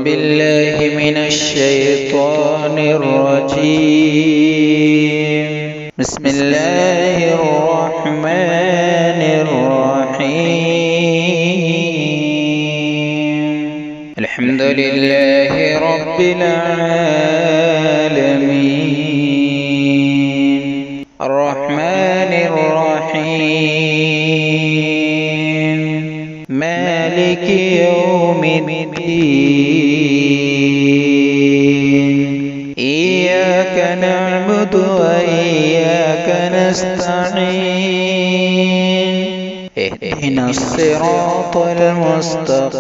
بالله من الشيطان الرجيم. بسم الله الرحمن الرحيم. الحمد لله رب العالمين الرحمن الرحيم مالك يوم الدين. إياك نعبد وإياك نستعين. اهدنا الصراط المستقيم